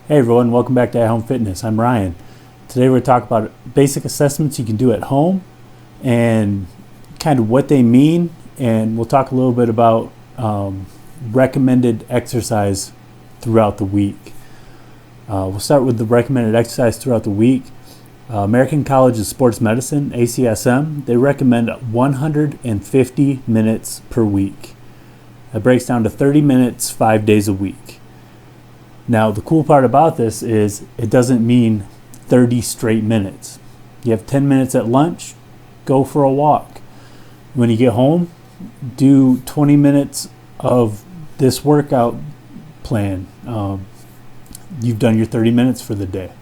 Hey everyone, welcome back to At Home Fitness. I'm Ryan. Today we're going to talk about basic assessments you can do at home and kind of what they mean, and we'll talk a little bit about recommended exercise throughout the week. We'll start with the recommended exercise throughout the week. American College of Sports Medicine, ACSM, they recommend 150 minutes per week. That breaks down to 30 minutes 5 days a week. Now, the cool part about this is it doesn't mean 30 straight minutes. You have 10 minutes at lunch, go for a walk. When you get home, do 20 minutes of this workout plan. You've done your 30 minutes for the day.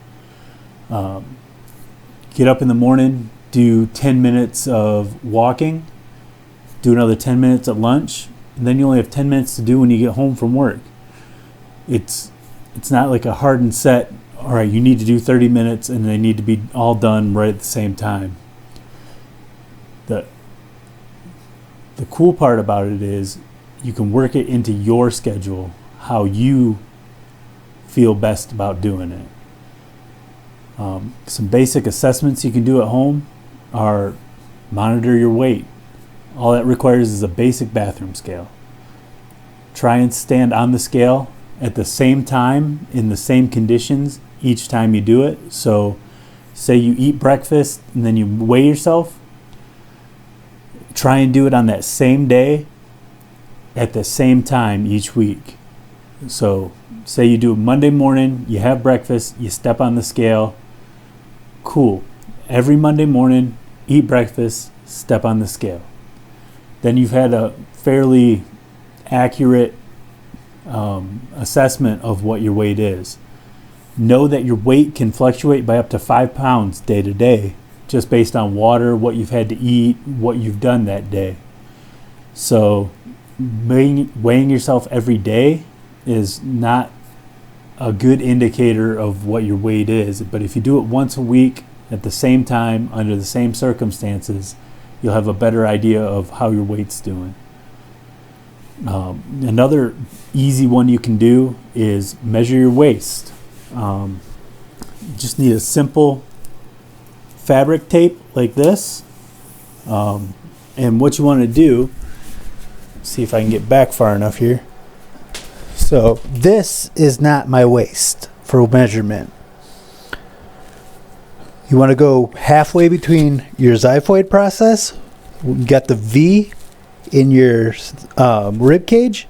Get up in the morning, do 10 minutes of walking, do another 10 minutes at lunch, and then you only have 10 minutes to do when you get home from work. It's not like a hard and set, all right, you need to do 30 minutes and they need to be all done right at the same time. The cool part about it is you can work it into your schedule, how you feel best about doing it. Some basic assessments you can do at home are monitor your weight. All that requires is a basic bathroom scale. Try and stand on the scale at the same time in the same conditions each time you do it. So say you eat breakfast and then you weigh yourself. Try and do it on that same day at the same time each week. So say you do it Monday morning, you have breakfast, you step on the scale. Cool. Every Monday morning, eat breakfast, step on the scale. Then you've had a fairly accurate assessment of what your weight is. Know that your weight can fluctuate by up to 5 pounds day to day, just based on water, what you've had to eat, what you've done that day. So weighing yourself every day is not a good indicator of what your weight is, but if you do it once a week at the same time under the same circumstances, you'll have a better idea of how your weight's doing. Another easy one you can do is measure your waist. You just need a simple fabric tape like this. And what you want to do, see if I can get back far enough here. So this is not my waist for measurement. You want to go halfway between your xiphoid process. You got the V in your rib cage,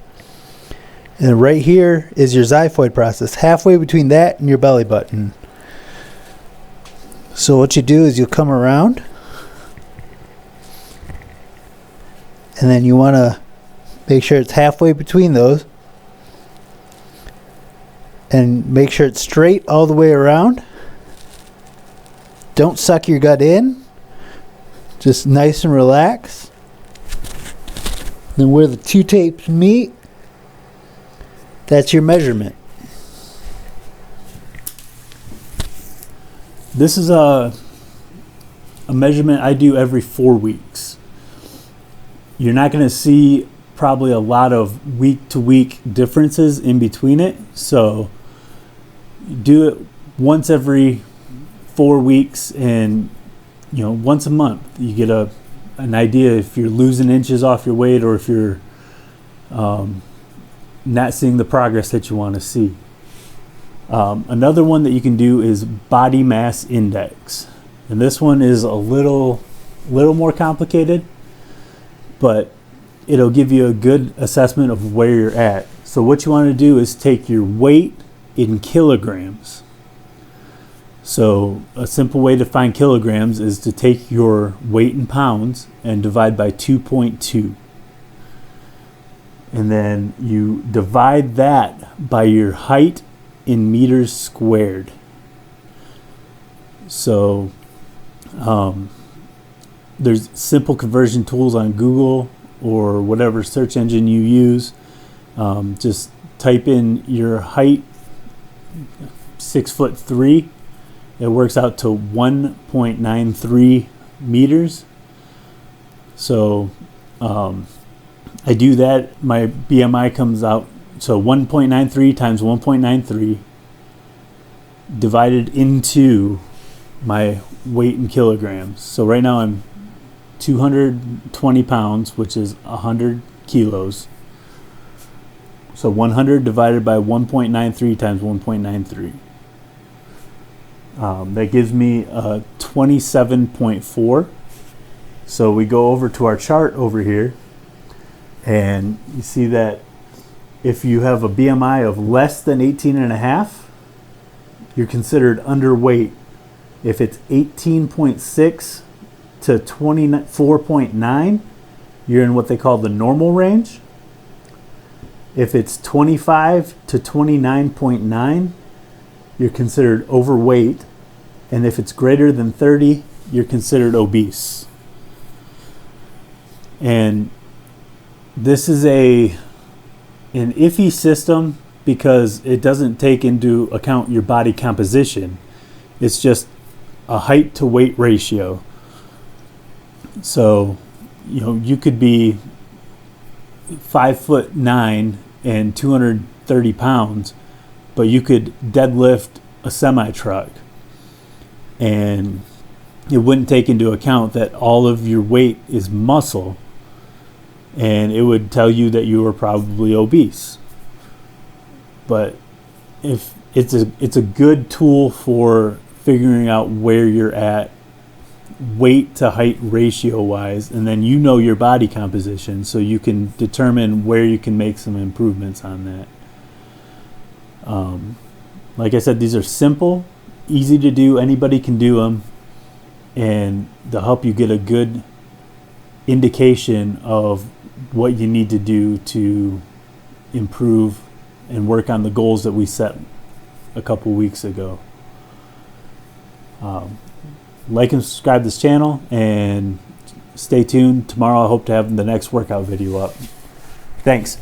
and right here is your xiphoid process, halfway between that and your belly button. So what you do is you come around, and then you want to make sure it's halfway between those, and make sure it's straight all the way around. Don't suck your gut in, just nice and relaxed. Then where the two tapes meet, that's your measurement. This is a measurement I do every 4 weeks. You're not going to see probably a lot of week to week differences in between it. So do it once every 4 weeks, and once a month you get an idea if you're losing inches off your weight or if you're not seeing the progress that you want to see. Another one that you can do is body mass index, and this one is a little more complicated, but it'll give you a good assessment of where you're at. So what you want to do is take your weight in kilograms. So a simple way to find kilograms is to take your weight in pounds and divide by 2.2. And then you divide that by your height in meters squared. So there's simple conversion tools on Google or whatever search engine you use. Just type in your height, 6'3". It works out to 1.93 meters. So I do that. My BMI comes out, so 1.93 times 1.93 divided into my weight in kilograms. So right now I'm 220 pounds, which is 100 kilos. So 100 divided by 1.93 times 1.93. That gives me a 27.4. So we go over to our chart over here, and you see that if you have a BMI of less than 18.5, you're considered underweight. If it's 18.6 to 24.9, you're in what they call the normal range. If it's 25 to 29.9, you're considered overweight. And if it's greater than 30, you're considered obese. And this is an iffy system because it doesn't take into account your body composition. It's just a height to weight ratio. So, you could be 5'9" and 230 pounds, but you could deadlift a semi-truck, and it wouldn't take into account that all of your weight is muscle, and it would tell you that you were probably obese. But if it's a good tool for figuring out where you're at weight to height ratio wise, and then your body composition, so you can determine where you can make some improvements on that. Like I said, these are simple, easy to do, anybody can do them, and they'll help you get a good indication of what you need to do to improve and work on the goals that we set a couple weeks ago. Like and subscribe to this channel, and stay tuned. Tomorrow I hope to have the next workout video up. Thanks.